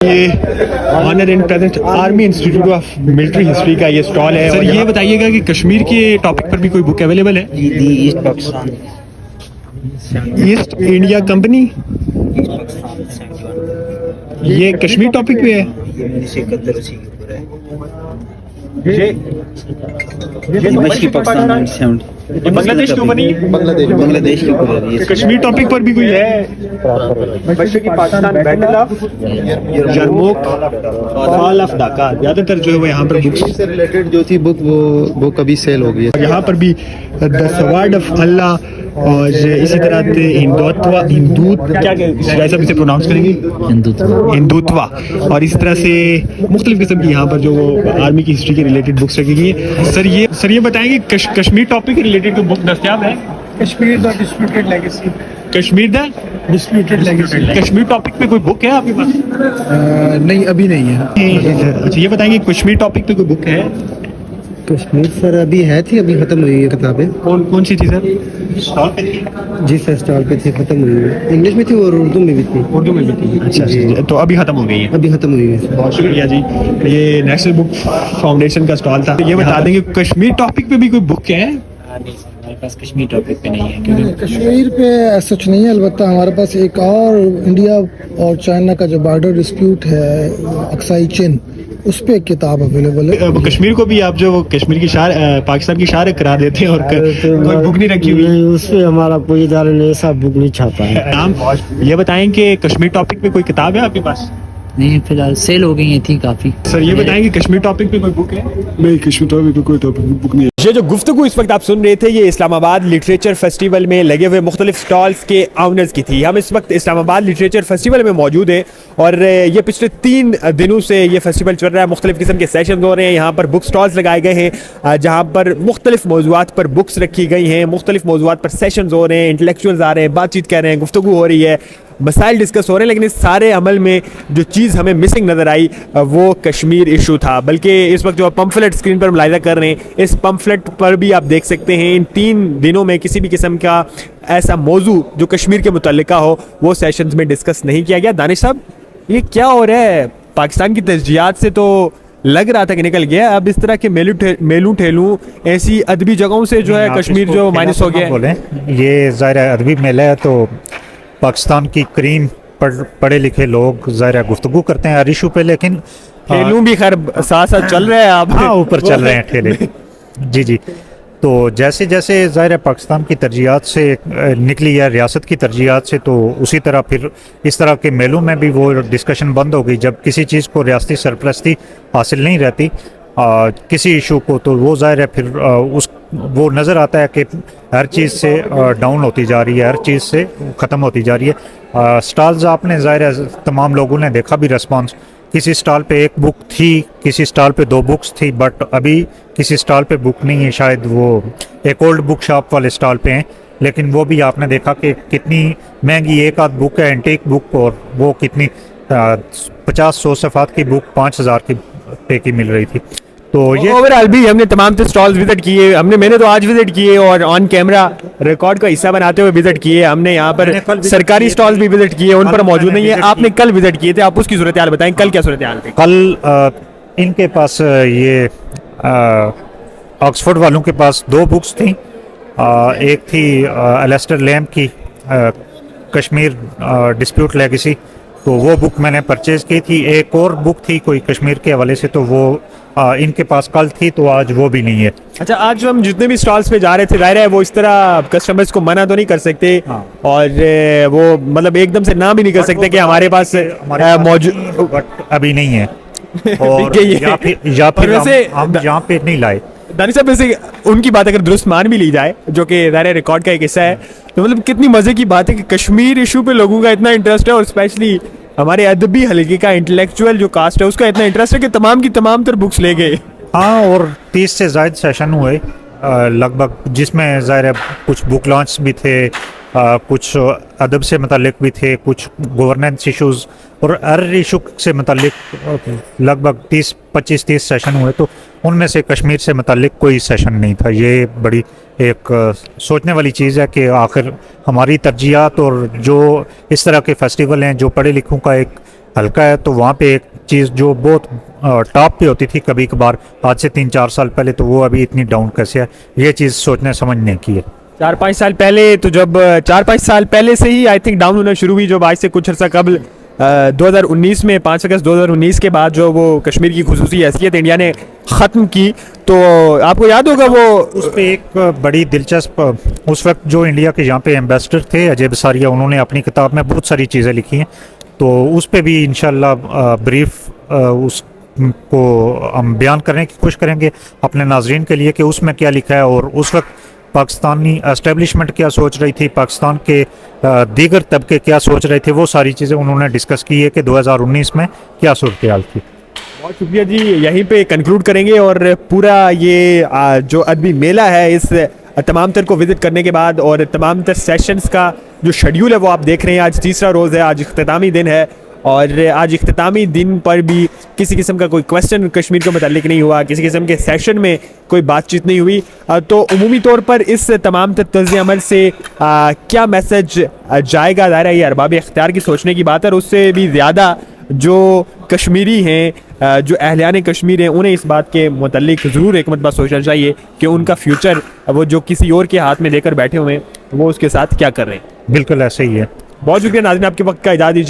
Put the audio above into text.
ये honour and present army institute of military history का ये स्टॉल है। सर ये बताइएगा कि कश्मीर के टॉपिक पर भी कोई बुक अवेलेबल है? East Pakistan east India company ये कश्मीर टॉपिक पे है। मशरक़ी पाकिस्तान ये बांग्लादेश के ऊपर नहीं है? बांग्लादेश के ऊपर है ये। कश्मीर टॉपिक पर भी कोई है? मशरक़ी Pakistan battle of Yarmouk fall of Dhaka, ज्यादातर जो है वो यहाँ पर बुक्स से रिलेटेड जो थी बुक वो कभी सेल हो गई है। यहाँ पर भी द सवार्ड ऑफ अल्लाह और इसी तरह से हिंदूत्व इसे प्रोनाउंस करेंगे हिंदुत्वा, और इसी तरह से मुख्तलिफ किस्म की यहाँ पर जो आर्मी की हिस्ट्री के रिलेटेड बुक्स रखी गई है। सर ये बताएंगे कश्मीर टॉपिक के रिलेटेड कोई बुक दस्तियाब है? Kashmir the disputed legacy. Kashmir the disputed legacy Kashmir topic पे कोई बुक है आपके पास? नहीं, अभी नहीं है। अच्छा ये बताएंगे कश्मीर टॉपिक पे कोई बुक है? कश्मीर सर अभी है थी, अभी खत्म हुई है किताबें। कौन सी थी सर? स्टॉल पे थी? जी सर स्टॉल पे थी, खत्म हुई है। इंग्लिश में थी और उर्दू में भी थी। उर्दू में भी थी? अच्छा, तो अभी खत्म हो गई है? अभी खत्म हुई है। बहुत शुक्रिया जी। ये नेशनल बुक फाउंडेशन का स्टॉल था। ये बता देंगे कश्मीर टॉपिक पे भी कोई बुक है? हमारे पास कश्मीर टॉपिक पे नहीं है क्योंकि कश्मीर पे सच नहीं है, अलबत्ता हमारे पास एक और इंडिया और चाइना का जो बॉर्डर डिस्प्यूट है अक्साई चिन, उस पे एक किताब अवेलेबल है। अब कश्मीर को भी आप जो कश्मीर की शार पाकिस्तान की शार करा देते हैं और कोई बुक नहीं रखी हुई? उस पे हमारा कोई इदारा ने ऐसा बुक नहीं छापा है। नाम ये बताएं कि कश्मीर टॉपिक पे कोई किताब है आपके पास? नहीं, फिलहाल सेल हो गई थी काफी। सर ये बताएंगे कश्मीर टॉपिक पे कोई बुक है? नहीं, कश्मीर टॉपिक पे कोई बुक नहीं है। ये जो गुफ्तगू इस वक्त आप सुन रहे थे ये इस्लामाबाद लिटरेचर फेस्टिवल में लगे हुए मुख्तलिफ स्टॉल्स के ऑनर्स की थी। हम इस वक्त इस्लामाबाद लिटरेचर फेस्टिवल में मौजूद हैं और ये पिछले 3 दिनों से ये फेस्टिवल चल रहा है। मुख्तलिफ किस्म के सेशन हो रहे हैं, यहाँ पर बुक स्टॉल्स लगाए गए हैं जहाँ पर मुख्तलिफ मौजूआत पर बुक्स रखी गई हैं, मुख्तलिफ मौजूआत पर सेशन हो रहे हैं, इंटेलेक्चुअल्स आ रहे हैं, बातचीत कर रहे हैं, गुफ्तगू हो रही है, मसाइल डिस्कस हो रहे हैं। लेकिन इस सारे अमल में जो चीज़ हमें मिसिंग नज़र आई वो कश्मीर इशू था। बल्कि इस वक्त जो आप पम्फलेट स्क्रीन पर मुलाहिजा कर रहे हैं, इस पम्फलेट पर भी आप देख सकते हैं इन 3 दिनों में किसी भी किस्म का ऐसा मौजू जो कश्मीर के मुतल्लिका हो वो सेशंस में डिस्कस नहीं किया गया। दानिश साहब, ये क्या हो रहा है? पाकिस्तान की तरजीहात से तो लग रहा था कि निकल गया, अब इस तरह के मेलू ठेलू ऐसी अदबी जगहों से जो है कश्मीर जो माइनस हो गया। ये ज़ाहिर अदबी मेला है तो पाकिस्तान की करीम पढ़े लिखे लोग ज़ाहिर गुफ्तगू करते हैं हर इशू पे, लेकिन ठेलू भी खैर साथ साथ चल रहे हैं आप। हाँ, ऊपर चल रहे हैं ठेले। जी। तो जैसे जैसे ज़ाहिर पाकिस्तान की तरजीहात से निकली है, रियासत की तरजीहात से, तो उसी तरह फिर इस तरह के मेलों में भी वो डिस्कशन बंद हो गई। जब किसी चीज़ को रियासती सरपरस्ती हासिल नहीं रहती किसी इशू को, तो वो ज़ाहिर है फिर वो नज़र आता है कि हर चीज़ से डाउन होती जा रही है, हर चीज़ से ख़त्म होती जा रही है। स्टॉल्स आपने ज़ाहिर है तमाम लोगों ने देखा भी रिस्पांस। किसी स्टॉल पे 1 बुक थी, किसी स्टॉल पे 2 बुक्स थी, बट अभी किसी स्टॉल पे बुक नहीं है। शायद वो एक ओल्ड बुक शॉप वाले स्टॉल पे हैं, लेकिन वो भी आपने देखा कि कितनी महंगी एक आध बुक है, एंटीक बुक, और वो कितनी 50-100 सफ़ात की बुक 5000 की पे की मिल रही थी। तो ये ओवरऑल भी हमने तमाम स्टॉल्स विजिट किए। मैंने तो आज विजिट किए और ऑन कैमरा रिकॉर्ड का हिस्सा बनाते हुए विजिट किए। हमने यहाँ पर सरकारी स्टॉल्स भी विजिट किए, उन पर मौजूद नहीं है। आपने कल विजिट किए थे, आप उसकी सूरत हाल बताएं, कल क्या सूरत हाल थी? कल इनके पास ये ऑक्सफोर्ड वालों के पास 2 बुक्स थी। एक थी एलेस्टर लैम की कश्मीर डिस्प्यूट लेगेसी, तो वो बुक मैंने परचेज़ की थी। एक और बुक थी कोई कश्मीर के हवाले से, तो वो इनके पास कल थी, तो आज वो भी नहीं है। अच्छा, आज हम जितने भी स्टॉल्स पे जा रहे थे, जाहिर है वो इस तरह कस्टमर्स को मना तो नहीं कर सकते। हाँ। और वो मतलब एकदम से ना भी नहीं कर सकते कि हमारे पास मौजूद, बट अभी नहीं है। और या फिर वैसे हम यहाँ पे नहीं लाए। दानिश साहब, वैसे उनकी बात अगर दुरुस्त मान भी ली जाए, जो कि ज़ाहिर रिकॉर्ड का एक हिस्सा है, तो मतलब कितनी मज़े की बात है कि कश्मीर इशू पे लोगों का इतना इंटरेस्ट है, और स्पेशली हमारे अदबी हल्के का इंटेलेक्चुअल जो कास्ट है उसका इतना इंटरेस्ट है कि तमाम की तमाम तर बुक्स ले गए। हाँ, और 30 से ज़ायद सेशन हुए लगभग, जिसमें ज़ाहिर कुछ बुक लॉन्च भी थे, कुछ अदब से मुतालिक भी थे, कुछ गवर्नेंस इशूज़, और हर इशू से मुतालिक लगभग 25-30 सेशन हुए। तो उनमें से कश्मीर से मुतालिक कोई सेशन नहीं था। ये बड़ी एक सोचने वाली चीज़ है कि आखिर हमारी तरजीहात और जो इस तरह के फेस्टिवल हैं जो पढ़े लिखों का एक हल्का है, तो वहाँ पे एक चीज़ जो बहुत टॉप पे होती थी कभी कभार आज से 3-4 साल पहले, तो वो अभी इतनी डाउन कैसे है, ये चीज़ सोचने समझने की है। 4-5 साल पहले, तो जब 4-5 साल पहले से ही आई थिंक डाउन होना शुरू हुई, जब आज से कुछ अर्सा कबल 2019 में 5 अगस्त 2019 के बाद जो वो कश्मीर की खुसूसी हैसियत इंडिया ने ख़त्म की, तो आपको याद होगा वो उस पर एक बड़ी दिलचस्प, उस वक्त जो इंडिया के यहाँ पे एम्बेसडर थे अजय बसारिया, उन्होंने अपनी किताब में बहुत सारी चीज़ें लिखी हैं, तो उस पर भी इंशाल्लाह ब्रीफ उसको हम बयान करने की कोशिश करेंगे अपने नाजरीन के लिए कि उसमें क्या लिखा है और उस वक्त पाकिस्तानी एस्टेब्लिशमेंट क्या सोच रही थी, पाकिस्तान के दीगर तबके क्या सोच रहे थे, वो सारी चीज़ें उन्होंने डिस्कस की है कि 2019 में क्या सूरत हाल थी। बहुत शुक्रिया जी, यहीं पे कंक्लूड करेंगे और पूरा ये जो अदबी मेला है इस तमाम तर को विज़िट करने के बाद और तमाम तर सेशंस का जो शेड्यूल है वो आप देख रहे हैं। आज तीसरा रोज़ है, आज इख्तितामी दिन है और आज इख्तितामी दिन पर भी किसी किस्म का कोई क्वेश्चन कश्मीर के मुतालिक नहीं हुआ, किसी किस्म के सेशन में कोई बातचीत नहीं हुई। तो उमूमी तौर पर इस तमाम तर्ज़ अमल से क्या मैसेज जाएगा, ज़ाहिर है ये अरबाब इख्तियार की सोचने की बात है और उससे भी ज़्यादा जो कश्मीरी हैं, जो अहलियान कश्मीर हैं, उन्हें इस बात के मुतालिक ज़रूर एक मरतबा सोचना चाहिए कि उनका फ्यूचर वो जो किसी और के हाथ में लेकर बैठे हुए हैं वो उसके साथ क्या कर रहे हैं। बिल्कुल ऐसे ही है। बहुत शुक्रिया नाज़रीन, आपके वक्त का इजाज़त दीजिए।